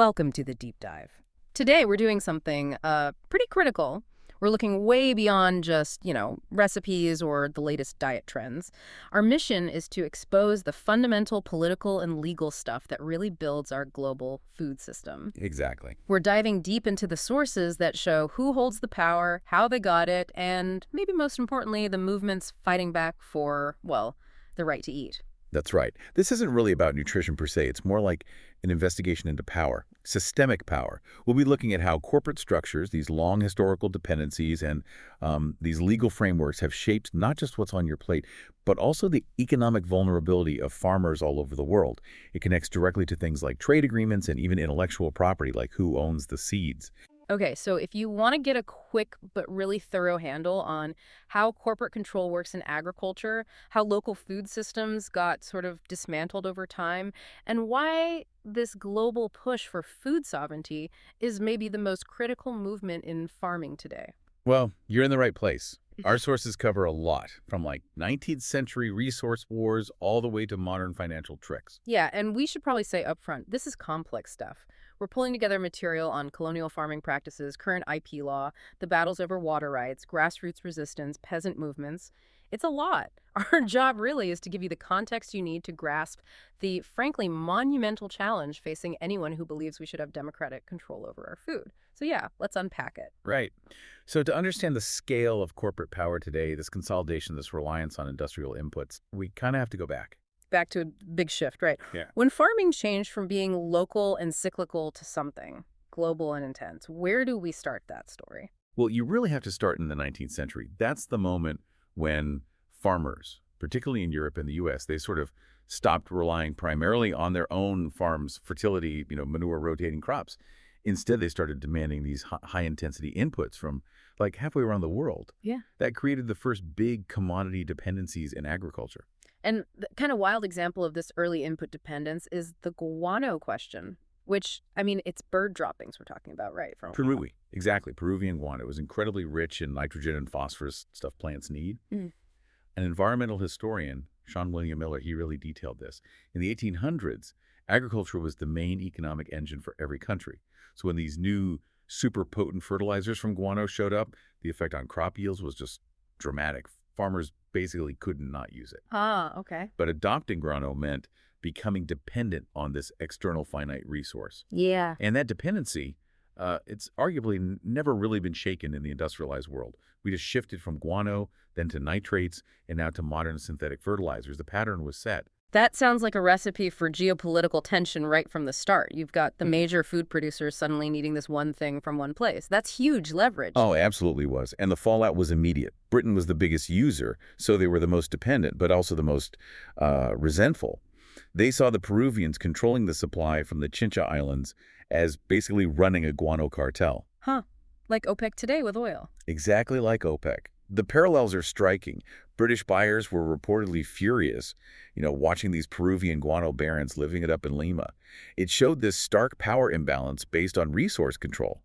Welcome to the deep dive. Today we're doing something pretty critical. We're looking way beyond just, recipes or the latest diet trends. Our mission is to expose the fundamental political and legal stuff that really builds our global food system. Exactly. We're diving deep into the sources that show who holds the power, how they got it, and maybe most importantly, the movements fighting back for, well, the right to eat. That's right. This isn't really about nutrition per se. It's more like an investigation into power, systemic power. We'll be looking at how corporate structures, these long historical dependencies, and these legal frameworks have shaped not just what's on your plate, but also the economic vulnerability of farmers all over the world. It connects directly to things like trade agreements and even intellectual property, like who owns the seeds. Okay, so if you want to get a quick but really thorough handle on how corporate control works in agriculture, how local food systems got sort of dismantled over time, and why this global push for food sovereignty is maybe the most critical movement in farming today. Well, you're in the right place. Our sources cover a lot, from like 19th century resource wars all the way to modern financial tricks. Yeah, and we should probably say upfront, this is complex stuff. We're pulling together material on colonial farming practices, current IP law, the battles over water rights, grassroots resistance, peasant movements. It's a lot. Our job really is to give you the context you need to grasp the, frankly, monumental challenge facing anyone who believes we should have democratic control over our food. So yeah, let's unpack it. Right. So to understand the scale of corporate power today, this consolidation, this reliance on industrial inputs, we kind of have to go back. Back to a big shift, right? Yeah. When farming changed from being local and cyclical to something global and intense, where do we start that story? Well, you really have to start in the 19th century. That's the moment when farmers, particularly in Europe and the U.S., they sort of stopped relying primarily on their own farms' fertility, manure rotating crops. Instead, they started demanding these high-intensity inputs from like halfway around the world. Yeah. That created the first big commodity dependencies in agriculture. And the kind of wild example of this early input dependence is the guano question, which, it's bird droppings we're talking about, right? From Peru, exactly. Peruvian guano was incredibly rich in nitrogen and phosphorus, stuff plants need. Mm. An environmental historian, Sean William Miller, he really detailed this. In the 1800s, agriculture was the main economic engine for every country. So when these new super potent fertilizers from guano showed up, the effect on crop yields was just dramatic. Farmers basically could not use it. Ah, okay. But adopting guano meant becoming dependent on this external finite resource. Yeah. And that dependency, it's arguably never really been shaken in the industrialized world. We just shifted from guano, then to nitrates, and now to modern synthetic fertilizers. The pattern was set. That sounds like a recipe for geopolitical tension right from the start. You've got the major food producers suddenly needing this one thing from one place. That's huge leverage. Oh, absolutely was. And the fallout was immediate. Britain was the biggest user, so they were the most dependent, but also the most resentful. They saw the Peruvians controlling the supply from the Chincha Islands as basically running a guano cartel. Huh. Like OPEC today with oil. Exactly like OPEC. The parallels are striking. British buyers were reportedly furious, watching these Peruvian guano barons living it up in Lima. It showed this stark power imbalance based on resource control.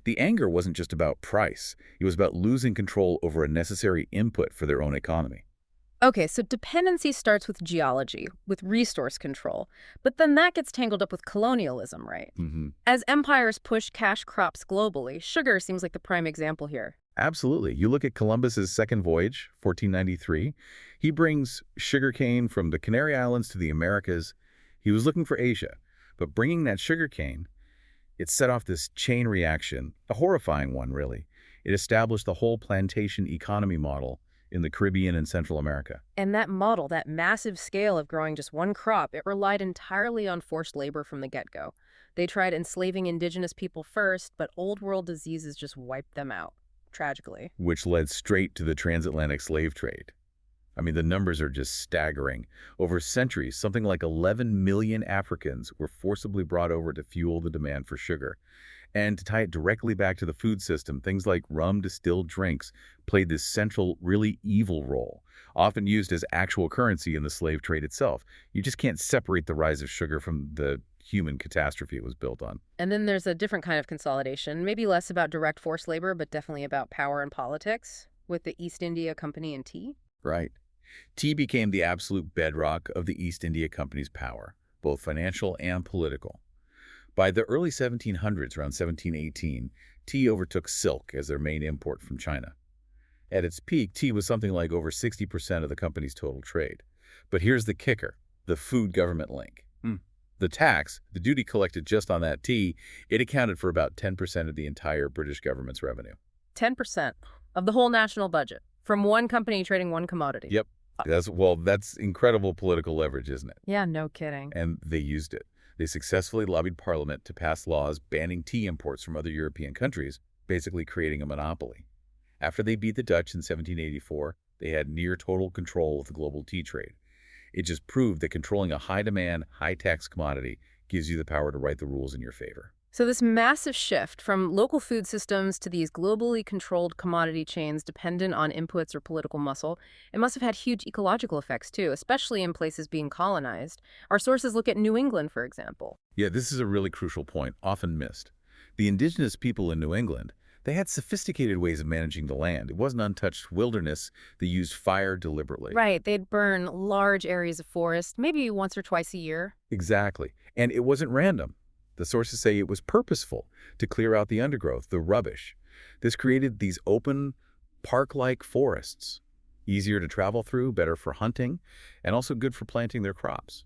The anger wasn't just about price. It was about losing control over a necessary input for their own economy. Okay, so dependency starts with geology, with resource control. But then that gets tangled up with colonialism, right? Mm-hmm. As empires push cash crops globally, sugar seems like the prime example here. Absolutely. You look at Columbus's second voyage, 1493. He brings sugarcane from the Canary Islands to the Americas. He was looking for Asia, but bringing that sugarcane, it set off this chain reaction, a horrifying one, really. It established the whole plantation economy model in the Caribbean and Central America. And that model, that massive scale of growing just one crop, it relied entirely on forced labor from the get-go. They tried enslaving indigenous people first, but old world diseases just wiped them out. Tragically. Which led straight to the transatlantic slave trade. The numbers are just staggering. Over centuries, something like 11 million Africans were forcibly brought over to fuel the demand for sugar. And to tie it directly back to the food system, things like rum distilled drinks played this central, really evil role, often used as actual currency in the slave trade itself. You just can't separate the rise of sugar from the human catastrophe it was built on. And then there's a different kind of consolidation, maybe less about direct forced labor, but definitely about power and politics, with the East India Company and tea. Right. Tea became the absolute bedrock of the East India Company's power, both financial and political. By the early 1700s, around 1718, tea overtook silk as their main import from China. At its peak, tea was something like over 60% of the company's total trade. But here's the kicker, the food government link. The tax, the duty collected just on that tea, it accounted for about 10% of the entire British government's revenue. 10% of the whole national budget from one company trading one commodity. Yep. That's incredible political leverage, isn't it? Yeah, no kidding. And they used it. They successfully lobbied Parliament to pass laws banning tea imports from other European countries, basically creating a monopoly. After they beat the Dutch in 1784, they had near total control of the global tea trade. It just proved that controlling a high-demand, high-tax commodity gives you the power to write the rules in your favor. So this massive shift from local food systems to these globally controlled commodity chains dependent on inputs or political muscle, it must have had huge ecological effects too, especially in places being colonized. Our sources look at New England, for example. Yeah, this is a really crucial point, often missed. The indigenous people in New England, they had sophisticated ways of managing the land. It wasn't untouched wilderness. They used fire deliberately. Right, they'd burn large areas of forest, maybe once or twice a year. Exactly. And it wasn't random. The sources say it was purposeful to clear out the undergrowth, the rubbish. This created these open, park-like forests, easier to travel through, better for hunting, and also good for planting their crops.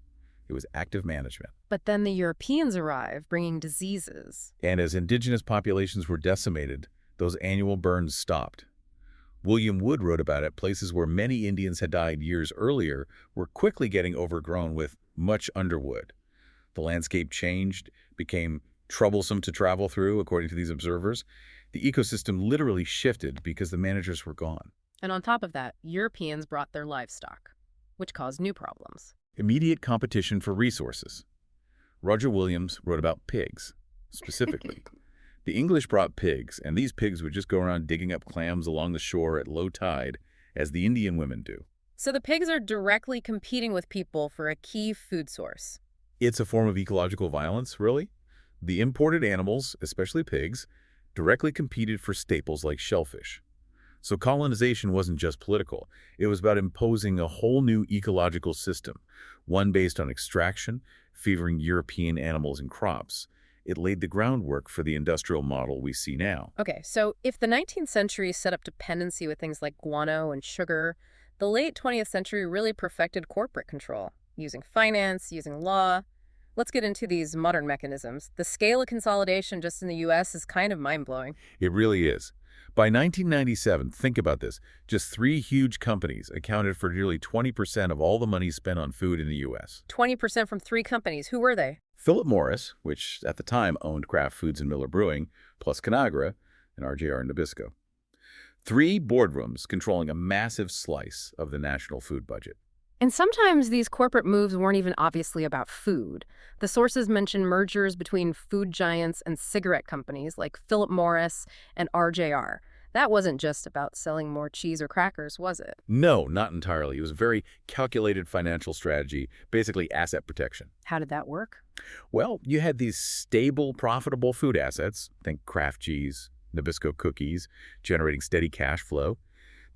It was active management. But then the Europeans arrive, bringing diseases. And as indigenous populations were decimated, those annual burns stopped. William Wood wrote about it. Places where many Indians had died years earlier were quickly getting overgrown with much underwood. The landscape changed, became troublesome to travel through, according to these observers. The ecosystem literally shifted because the managers were gone. And on top of that, Europeans brought their livestock, which caused new problems. Immediate competition for resources. Roger Williams wrote about pigs, specifically. The English brought pigs, and these pigs would just go around digging up clams along the shore at low tide, as the Indian women do. So the pigs are directly competing with people for a key food source. It's a form of ecological violence, really. The imported animals, especially pigs, directly competed for staples like shellfish. So colonization wasn't just political. It was about imposing a whole new ecological system, one based on extraction, favoring European animals and crops. It laid the groundwork for the industrial model we see now. Okay, so if the 19th century set up dependency with things like guano and sugar, the late 20th century really perfected corporate control, using finance, using law. Let's get into these modern mechanisms. The scale of consolidation just in the U.S. is kind of mind-blowing. It really is. By 1997, think about this, just 3 huge companies accounted for nearly 20% of all the money spent on food in the U.S. 20% from 3 companies. Who were they? Philip Morris, which at the time owned Kraft Foods and Miller Brewing, plus Conagra and RJR and Nabisco. 3 boardrooms controlling a massive slice of the national food budget. And sometimes these corporate moves weren't even obviously about food. The sources mention mergers between food giants and cigarette companies like Philip Morris and RJR. That wasn't just about selling more cheese or crackers, was it? No, not entirely. It was a very calculated financial strategy, basically asset protection. How did that work? Well, you had these stable, profitable food assets, think Kraft cheese, Nabisco cookies, generating steady cash flow.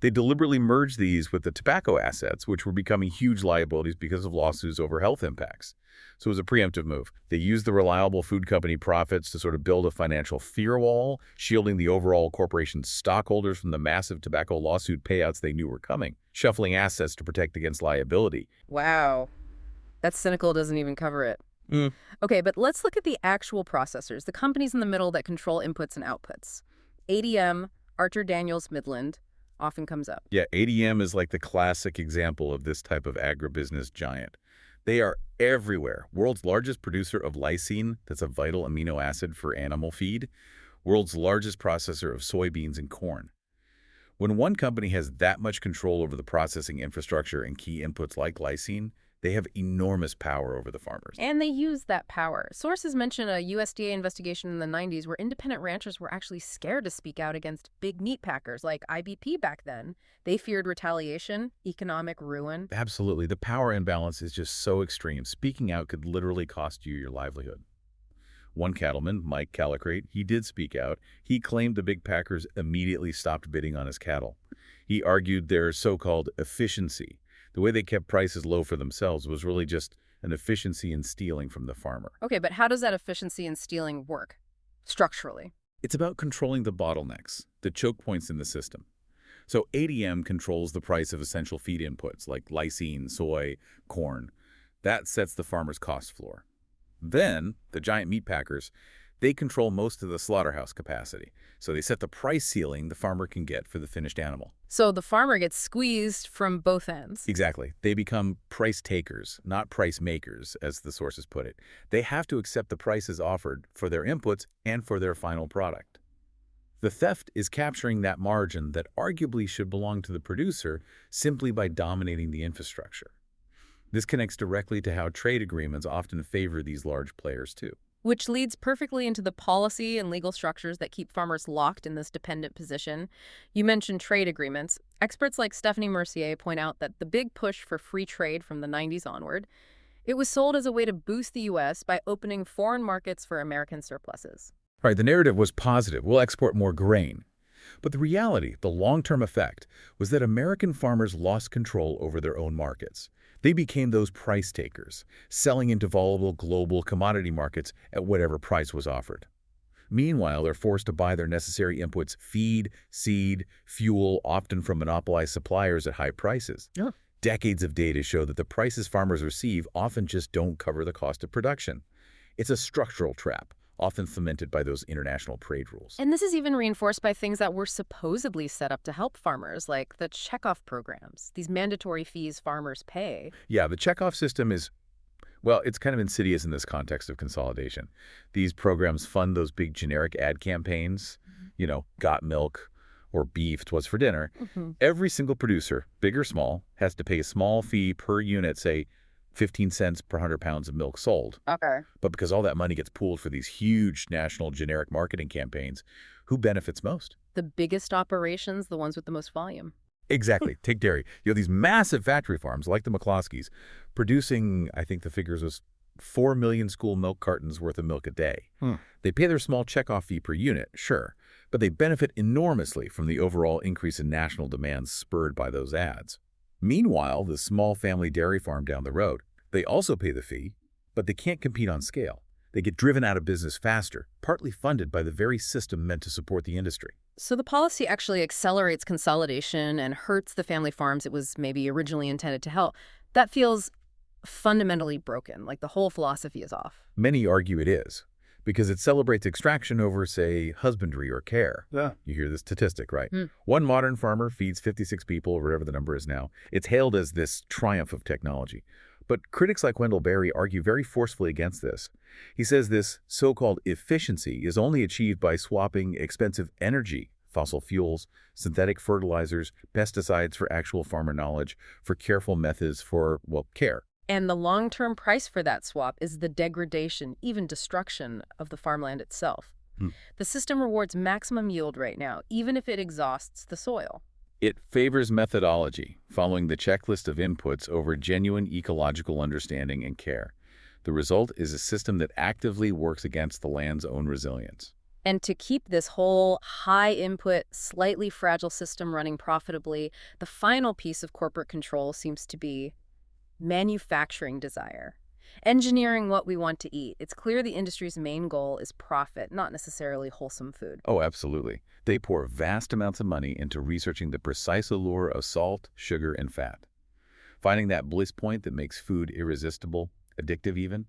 They deliberately merged these with the tobacco assets, which were becoming huge liabilities because of lawsuits over health impacts. So it was a preemptive move. They used the reliable food company profits to sort of build a financial fear wall, shielding the overall corporation's stockholders from the massive tobacco lawsuit payouts they knew were coming, shuffling assets to protect against liability. Wow. That cynical doesn't even cover it. Okay, but let's look at the actual processors, the companies in the middle that control inputs and outputs. ADM, Archer Daniels Midland, often comes up. Yeah, ADM is like the classic example of this type of agribusiness giant. They are everywhere. World's largest producer of lysine, that's a vital amino acid for animal feed. World's largest processor of soybeans and corn. When one company has that much control over the processing infrastructure and key inputs like lysine, they have enormous power over the farmers. And they use that power. Sources mention a USDA investigation in the 90s where independent ranchers were actually scared to speak out against big meat packers like IBP back then. They feared retaliation, economic ruin. Absolutely. The power imbalance is just so extreme. Speaking out could literally cost you your livelihood. One cattleman, Mike Callicrate, he did speak out. He claimed the big packers immediately stopped bidding on his cattle. He argued their so-called efficiency, the way they kept prices low for themselves, was really just an efficiency in stealing from the farmer. Okay, but how does that efficiency in stealing work structurally? It's about controlling the bottlenecks, the choke points in the system. So ADM controls the price of essential feed inputs like lysine, soy, corn. That sets the farmer's cost floor. Then, the giant meat packers, they control most of the slaughterhouse capacity. So they set the price ceiling the farmer can get for the finished animal. So the farmer gets squeezed from both ends. Exactly. They become price takers, not price makers, as the sources put it. They have to accept the prices offered for their inputs and for their final product. The theft is capturing that margin that arguably should belong to the producer simply by dominating the infrastructure. This connects directly to how trade agreements often favor these large players too. Which leads perfectly into the policy and legal structures that keep farmers locked in this dependent position. You mentioned trade agreements. Experts like Stephanie Mercier point out that the big push for free trade from the 90s onward, it was sold as a way to boost the U.S. by opening foreign markets for American surpluses. Right, the narrative was positive. We'll export more grain. But the reality, the long-term effect, was that American farmers lost control over their own markets. They became those price takers, selling into volatile global commodity markets at whatever price was offered. Meanwhile, they're forced to buy their necessary inputs, feed, seed, fuel, often from monopolized suppliers at high prices. Yeah. Decades of data show that the prices farmers receive often just don't cover the cost of production. It's a structural trap, often fomented by those international trade rules. And this is even reinforced by things that were supposedly set up to help farmers, like the checkoff programs, these mandatory fees farmers pay. Yeah, the checkoff system is, well, it's kind of insidious in this context of consolidation. These programs fund those big generic ad campaigns, got milk or beef, 'twas for dinner. Every single producer, big or small, has to pay a small fee per unit, say 15 cents per 100 pounds of milk sold. Okay. But because all that money gets pooled for these huge national generic marketing campaigns, who benefits most? The biggest operations, the ones with the most volume. Exactly. Take dairy. These massive factory farms like the McCloskeys producing, I think the figures was 4 million school milk cartons worth of milk a day. They pay their small checkoff fee per unit, sure, but they benefit enormously from the overall increase in national demand spurred by those ads. Meanwhile, the small family dairy farm down the road, they also pay the fee, but they can't compete on scale. They get driven out of business faster, partly funded by the very system meant to support the industry. So the policy actually accelerates consolidation and hurts the family farms it was maybe originally intended to help. That feels fundamentally broken, like the whole philosophy is off. Many argue it is, because it celebrates extraction over, say, husbandry or care. Yeah. You hear the statistic, right? One modern farmer feeds 56 people, or whatever the number is now. It's hailed as this triumph of technology. But critics like Wendell Berry argue very forcefully against this. He says this so-called efficiency is only achieved by swapping expensive energy, fossil fuels, synthetic fertilizers, pesticides for actual farmer knowledge, for careful methods for, care. And the long-term price for that swap is the degradation, even destruction, of the farmland itself. The system rewards maximum yield right now, even if it exhausts the soil. It favors methodology, following the checklist of inputs over genuine ecological understanding and care. The result is a system that actively works against the land's own resilience. And to keep this whole high-input, slightly fragile system running profitably, the final piece of corporate control seems to be manufacturing desire. Engineering what we want to eat. It's clear the industry's main goal is profit, not necessarily wholesome food. Oh, absolutely. They pour vast amounts of money into researching the precise allure of salt, sugar, and fat. Finding that bliss point that makes food irresistible, addictive even.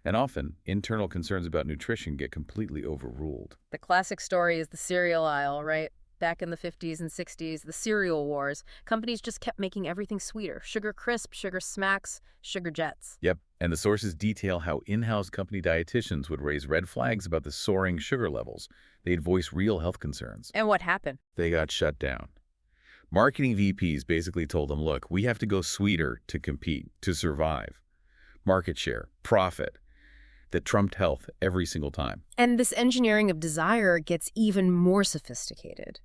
And often, internal concerns about nutrition get completely overruled. The classic story is the cereal aisle, right? Back in the 50s and 60s, the cereal wars, companies just kept making everything sweeter. Sugar Crisp, Sugar Smacks, Sugar Jets. Yep, and the sources detail how in-house company dietitians would raise red flags about the soaring sugar levels. They'd voice real health concerns. And what happened? They got shut down. Marketing VPs basically told them, look, we have to go sweeter to compete, to survive. Market share, profit. That trumped health every single time. And this engineering of desire gets even more sophisticated.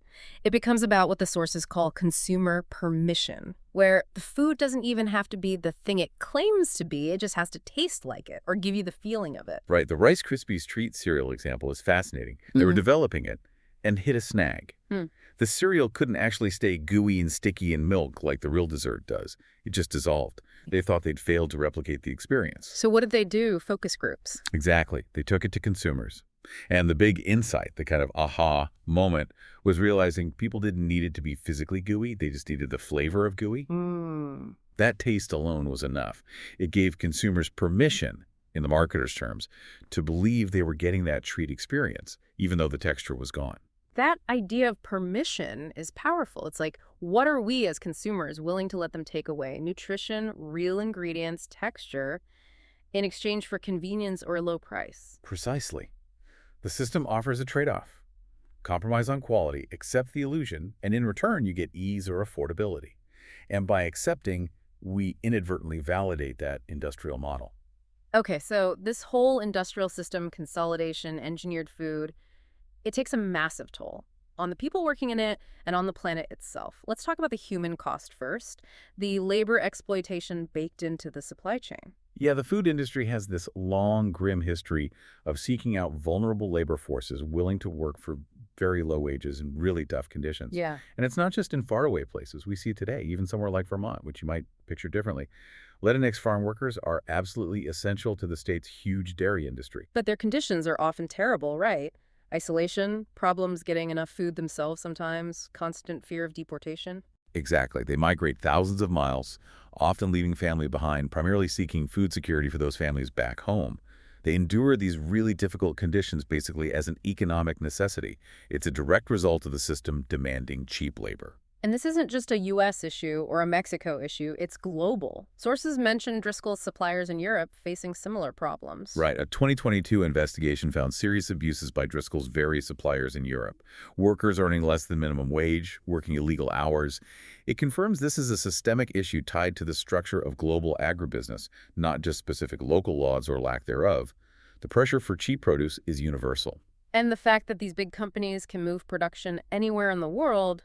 It becomes about what the sources call consumer permission, where the food doesn't even have to be the thing it claims to be, it just has to taste like it or give you the feeling of it. Right, the Rice Krispies Treat cereal example is fascinating. They were developing it, and hit a snag. Hmm. The cereal couldn't actually stay gooey and sticky in milk like the real dessert does. It just dissolved. They thought they'd failed to replicate the experience. So what did they do? Focus groups. Exactly. They took it to consumers. And the big insight, the kind of aha moment, was realizing people didn't need it to be physically gooey. They just needed the flavor of gooey. Hmm. That taste alone was enough. It gave consumers permission, in the marketer's terms, to believe they were getting that treat experience, even though the texture was gone. That idea of permission is powerful. It's like, what are we as consumers willing to let them take away? Nutrition, real ingredients, texture, in exchange for convenience or a low price. Precisely. The system offers a trade-off. Compromise on quality, accept the illusion, and in return you get ease or affordability. And by accepting, we inadvertently validate that industrial model. Okay, so this whole industrial system, consolidation, engineered food, it takes a massive toll on the people working in it and on the planet itself. Let's talk about the human cost first, the labor exploitation baked into the supply chain. Yeah, the food industry has this long, grim history of seeking out vulnerable labor forces willing to work for very low wages and really tough conditions. Yeah. And it's not just in faraway places. We see it today, even somewhere like Vermont, which you might picture differently. Latinx farm workers are absolutely essential to the state's huge dairy industry. But their conditions are often terrible, right? Isolation, problems getting enough food themselves sometimes, constant fear of deportation. Exactly. They migrate thousands of miles, often leaving family behind, primarily seeking food security for those families back home. They endure these really difficult conditions basically as an economic necessity. It's a direct result of the system demanding cheap labor. And this isn't just a U.S. issue or a Mexico issue, it's global. Sources mention Driscoll's suppliers in Europe facing similar problems. Right. A 2022 investigation found serious abuses by Driscoll's various suppliers in Europe. Workers earning less than minimum wage, working illegal hours. It confirms this is a systemic issue tied to the structure of global agribusiness, not just specific local laws or lack thereof. The pressure for cheap produce is universal. And the fact that these big companies can move production anywhere in the world,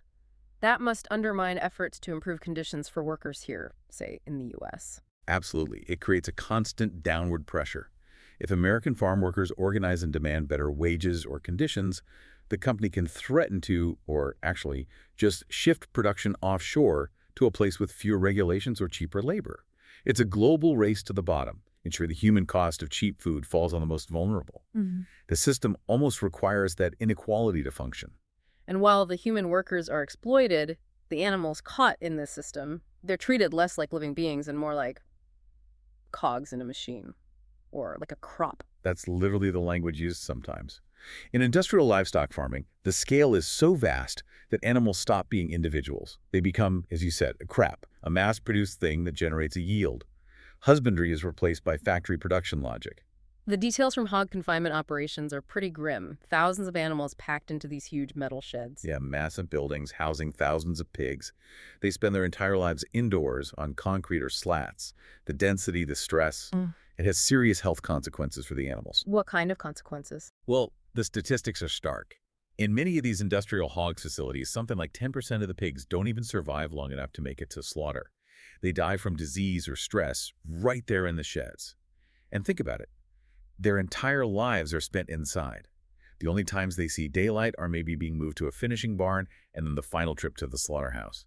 that must undermine efforts to improve conditions for workers here, say, in the U.S. Absolutely. It creates a constant downward pressure. If American farm workers organize and demand better wages or conditions, the company can threaten to, or actually just shift production offshore to a place with fewer regulations or cheaper labor. It's a global race to the bottom, ensure the human cost of cheap food falls on the most vulnerable. The system almost requires that inequality to function. And while the human workers are exploited, the animals caught in this system, they're treated less like living beings and more like cogs in a machine or like a crop. That's literally the language used sometimes. In industrial livestock farming, the scale is so vast that animals stop being individuals. They become, as you said, a crop, a mass-produced thing that generates a yield. Husbandry is replaced by factory production logic. The details from hog confinement operations are pretty grim. Thousands of animals packed into these huge metal sheds. Yeah, massive buildings housing thousands of pigs. They spend their entire lives indoors on concrete or slats. The density, the stress, it has serious health consequences for the animals. What kind of consequences? Well, the statistics are stark. In many of these industrial hog facilities, something like 10% of the pigs don't even survive long enough to make it to slaughter. They die from disease or stress right there in the sheds. And think about it. Their entire lives are spent inside. The only times they see daylight are maybe being moved to a finishing barn and then the final trip to the slaughterhouse.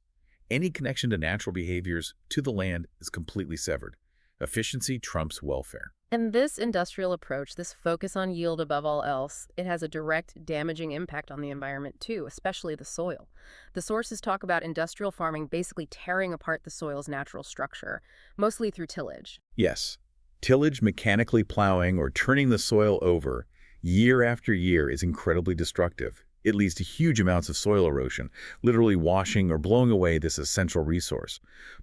Any connection to natural behaviors, to the land, is completely severed. Efficiency trumps welfare. And this industrial approach, this focus on yield above all else, it has a direct damaging impact on the environment too, especially the soil. The sources talk about industrial farming basically tearing apart the soil's natural structure, mostly through tillage. Yes, tillage, mechanically plowing, or turning the soil over year after year is incredibly destructive. It leads to huge amounts of soil erosion, literally washing or blowing away this essential resource.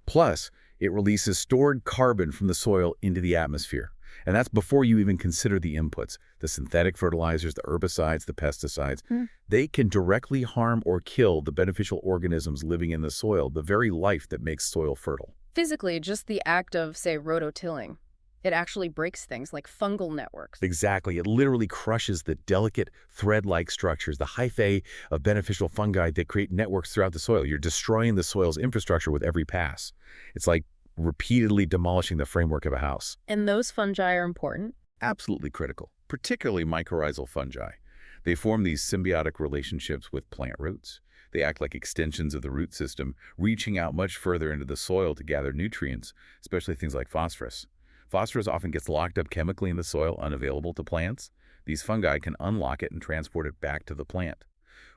Plus, it releases stored carbon from the soil into the atmosphere. And that's before you even consider the inputs, the synthetic fertilizers, the herbicides, the pesticides. They can directly harm or kill the beneficial organisms living in the soil, the very life that makes soil fertile. Physically, just the act of, say, rototilling, it actually breaks things like fungal networks. Exactly. It literally crushes the delicate thread-like structures, the hyphae of beneficial fungi that create networks throughout the soil. You're destroying the soil's infrastructure with every pass. It's like repeatedly demolishing the framework of a house. And those fungi are important? Absolutely critical, particularly mycorrhizal fungi. They form these symbiotic relationships with plant roots. They act like extensions of the root system, reaching out much further into the soil to gather nutrients, especially things like phosphorus. Phosphorus often gets locked up chemically in the soil, unavailable to plants. These fungi can unlock it and transport it back to the plant.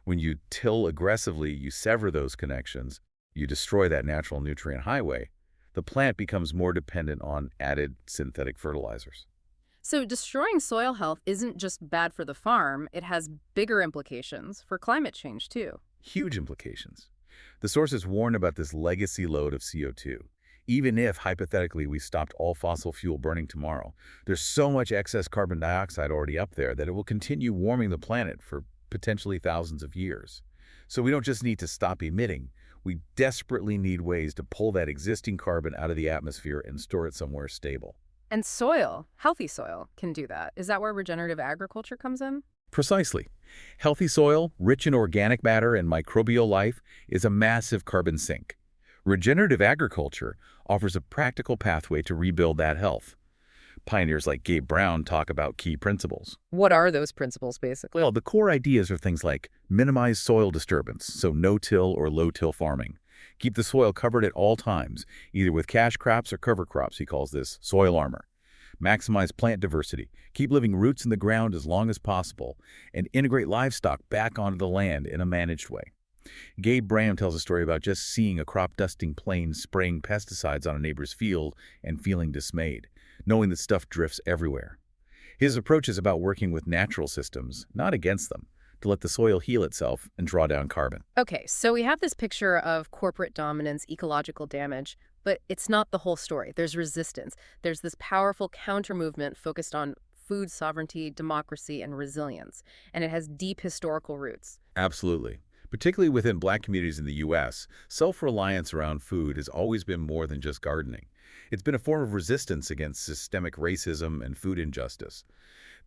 When you till aggressively, you sever those connections. You destroy that natural nutrient highway. The plant becomes more dependent on added synthetic fertilizers. So destroying soil health isn't just bad for the farm, it has bigger implications for climate change too. Huge implications. The sources warn about this legacy load of CO2. Even if, hypothetically, we stopped all fossil fuel burning tomorrow, there's so much excess carbon dioxide already up there that it will continue warming the planet for potentially thousands of years. So we don't just need to stop emitting, we desperately need ways to pull that existing carbon out of the atmosphere and store it somewhere stable. And soil, healthy soil, can do that. Is that where regenerative agriculture comes in? Precisely. Healthy soil, rich in organic matter and microbial life, is a massive carbon sink. Regenerative agriculture offers a practical pathway to rebuild that health. Pioneers like Gabe Brown talk about key principles. What are those principles, basically? Well, the core ideas are things like minimize soil disturbance, so no-till or low-till farming. Keep the soil covered at all times, either with cash crops or cover crops. He calls this soil armor. Maximize plant diversity. Keep living roots in the ground as long as possible, and integrate livestock back onto the land in a managed way. Gabe Brown tells a story about just seeing a crop-dusting plane spraying pesticides on a neighbor's field and feeling dismayed, knowing that stuff drifts everywhere. His approach is about working with natural systems, not against them, to let the soil heal itself and draw down carbon. Okay, so we have this picture of corporate dominance, ecological damage, but it's not the whole story. There's resistance. There's this powerful counter-movement focused on food sovereignty, democracy, and resilience, and it has deep historical roots. Absolutely. Particularly within Black communities in the U.S., self-reliance around food has always been more than just gardening. It's been a form of resistance against systemic racism and food injustice.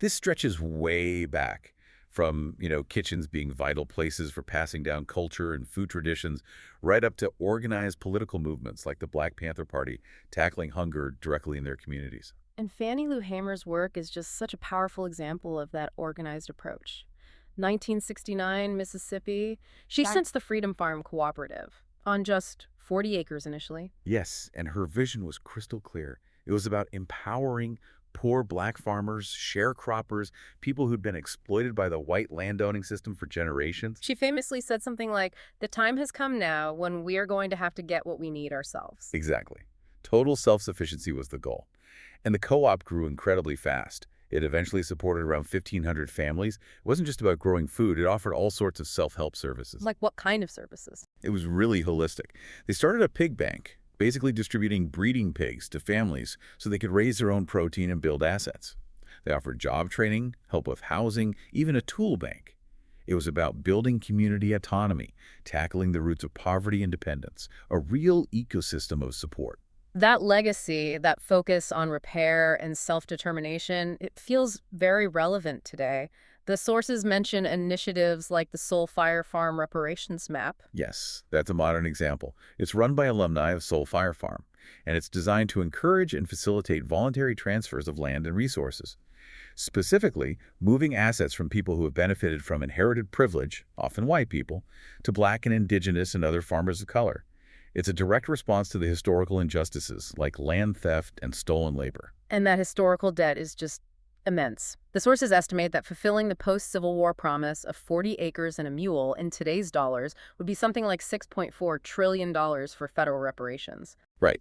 This stretches way back from, kitchens being vital places for passing down culture and food traditions, right up to organized political movements like the Black Panther Party, tackling hunger directly in their communities. And Fannie Lou Hamer's work is just such a powerful example of that organized approach. 1969, Mississippi, she starts the Freedom Farm Cooperative on just 40 acres initially. Yes, and her vision was crystal clear. It was about empowering poor Black farmers, sharecroppers, people who'd been exploited by the white landowning system for generations. She famously said something like, "The time has come now when we are going to have to get what we need ourselves." Exactly. Total self-sufficiency was the goal. And the co-op grew incredibly fast. It eventually supported around 1,500 families. It wasn't just about growing food. It offered all sorts of self-help services. Like what kind of services? It was really holistic. They started a pig bank, basically distributing breeding pigs to families so they could raise their own protein and build assets. They offered job training, help with housing, even a tool bank. It was about building community autonomy, tackling the roots of poverty and dependence, a real ecosystem of support. That legacy, that focus on repair and self-determination, it feels very relevant today. The sources mention initiatives like the Soul Fire Farm Reparations Map. Yes, that's a modern example. It's run by alumni of Soul Fire Farm, and it's designed to encourage and facilitate voluntary transfers of land and resources. Specifically, moving assets from people who have benefited from inherited privilege, often white people, to Black and Indigenous and other farmers of color. It's a direct response to the historical injustices like land theft and stolen labor. And that historical debt is just immense. The sources estimate that fulfilling the post-Civil War promise of 40 acres and a mule in today's dollars would be something like $6.4 trillion for federal reparations. Right.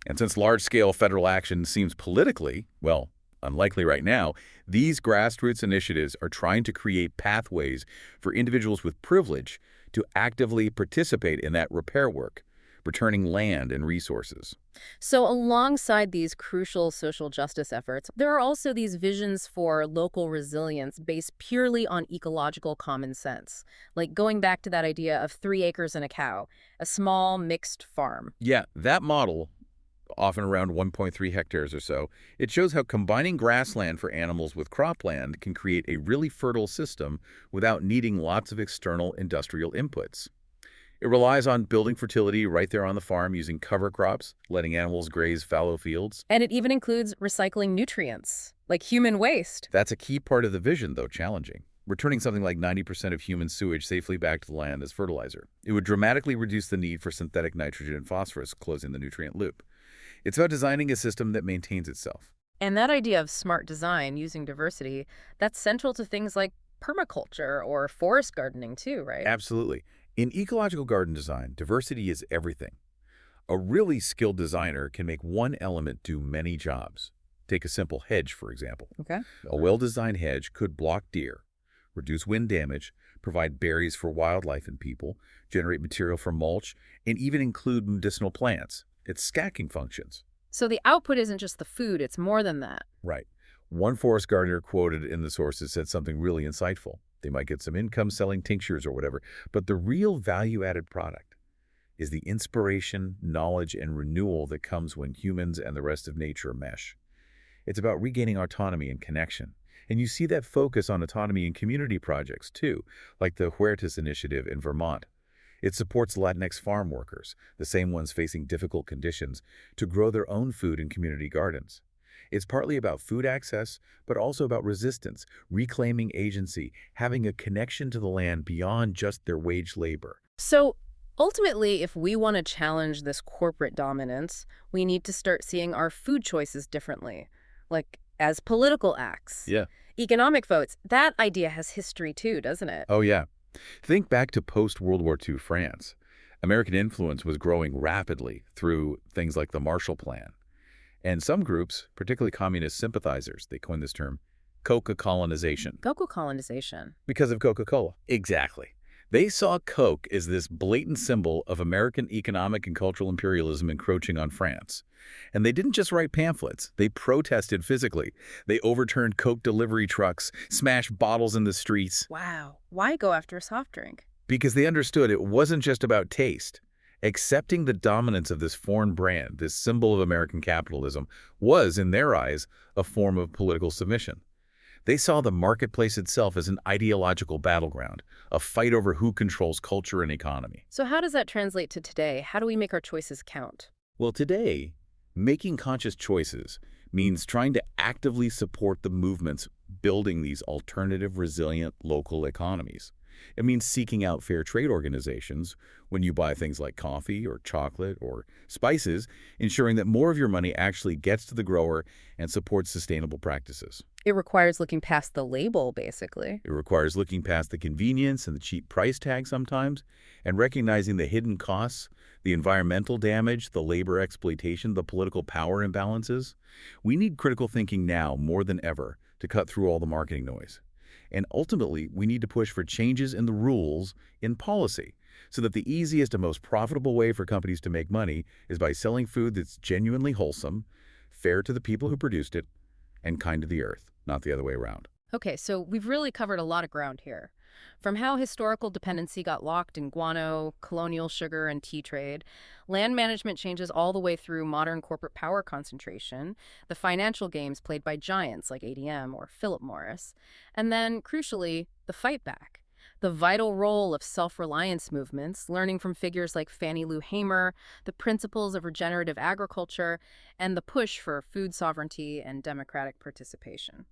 And since large-scale federal action seems politically, well, unlikely right now, these grassroots initiatives are trying to create pathways for individuals with privilege to actively participate in that repair work, returning land and resources. So alongside these crucial social justice efforts, there are also these visions for local resilience based purely on ecological common sense, like going back to that idea of 3 acres and a cow, a small mixed farm. Yeah, that model, often around 1.3 hectares or so, it shows how combining grassland for animals with cropland can create a really fertile system without needing lots of external industrial inputs. It relies on building fertility right there on the farm using cover crops, letting animals graze fallow fields. And it even includes recycling nutrients, like human waste. That's a key part of the vision, though challenging. returning something like 90% of human sewage safely back to the land as fertilizer. It would dramatically reduce the need for synthetic nitrogen and phosphorus, closing the nutrient loop. It's about designing a system that maintains itself. And that idea of smart design using diversity, that's central to things like permaculture or forest gardening too, right? Absolutely. In ecological garden design, diversity is everything. A really skilled designer can make one element do many jobs. Take a simple hedge, for example. Okay. A well-designed hedge could block deer, reduce wind damage, provide berries for wildlife and people, generate material for mulch, and even include medicinal plants. It's stacking functions. So the output isn't just the food, it's more than that. Right. One forest gardener quoted in the sources said something really insightful. They might get some income selling tinctures or whatever, but the real value-added product is the inspiration, knowledge, and renewal that comes when humans and the rest of nature mesh. It's about regaining autonomy and connection. And you see that focus on autonomy in community projects, too, like the Huertas Initiative in Vermont. It supports Latinx farm workers, the same ones facing difficult conditions, to grow their own food in community gardens. It's partly about food access, but also about resistance, reclaiming agency, having a connection to the land beyond just their wage labor. So ultimately, if we want to challenge this corporate dominance, we need to start seeing our food choices differently, like as political acts. Yeah. Economic votes, that idea has history too, doesn't it? Oh, yeah. Think back to post-World War II France. American influence was growing rapidly through things like the Marshall Plan. And some groups, particularly communist sympathizers, they coined this term, Coca colonization. Cocoa colonization. Because of Coca-Cola. Exactly. They saw Coke as this blatant symbol of American economic and cultural imperialism encroaching on France. And they didn't just write pamphlets. They protested physically. They overturned Coke delivery trucks, smashed bottles in the streets. Wow. Why go after a soft drink? Because they understood it wasn't just about taste. Accepting the dominance of this foreign brand, this symbol of American capitalism, was, in their eyes, a form of political submission. They saw the marketplace itself as an ideological battleground, a fight over who controls culture and economy. So how does that translate to today? How do we make our choices count? Well, today, making conscious choices means trying to actively support the movements building these alternative, resilient local economies. It means seeking out fair trade organizations when you buy things like coffee or chocolate or spices, ensuring that more of your money actually gets to the grower and supports sustainable practices. It requires looking past the label, basically. It requires looking past the convenience and the cheap price tag sometimes and recognizing the hidden costs, the environmental damage, the labor exploitation, the political power imbalances. We need critical thinking now more than ever to cut through all the marketing noise. And ultimately, we need to push for changes in the rules in policy so that the easiest and most profitable way for companies to make money is by selling food that's genuinely wholesome, fair to the people who produced it, and kind to the earth, not the other way around. Okay, so we've really covered a lot of ground here. From how historical dependency got locked in guano, colonial sugar, and tea trade, land management changes all the way through modern corporate power concentration, the financial games played by giants like ADM or Philip Morris, and then, crucially, the fight back. The vital role of self-reliance movements, learning from figures like Fannie Lou Hamer, the principles of regenerative agriculture, and the push for food sovereignty and democratic participation.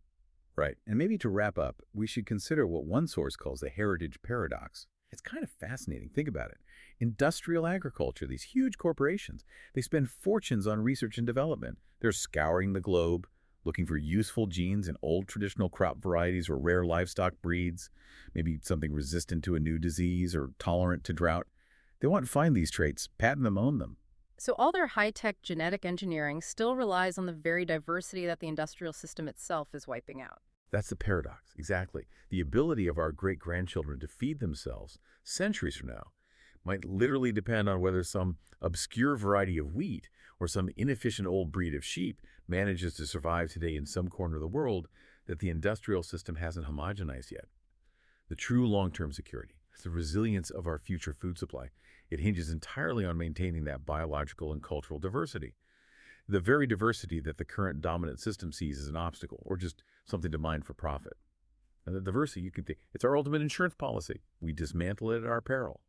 Right. And maybe to wrap up, we should consider what one source calls the heritage paradox. It's kind of fascinating. Think about it. Industrial agriculture, these huge corporations, they spend fortunes on research and development. They're scouring the globe, looking for useful genes in old traditional crop varieties or rare livestock breeds, maybe something resistant to a new disease or tolerant to drought. They want to find these traits, patent them, own them. So all their high-tech genetic engineering still relies on the very diversity that the industrial system itself is wiping out. That's the paradox, exactly. The ability of our great-grandchildren to feed themselves centuries from now might literally depend on whether some obscure variety of wheat or some inefficient old breed of sheep manages to survive today in some corner of the world that the industrial system hasn't homogenized yet. The true long-term security, the resilience of our future food supply, it hinges entirely on maintaining that biological and cultural diversity. The very diversity that the current dominant system sees as an obstacle or just something to mine for profit. And the diversity, you can think, it's our ultimate insurance policy. We dismantle it at our peril.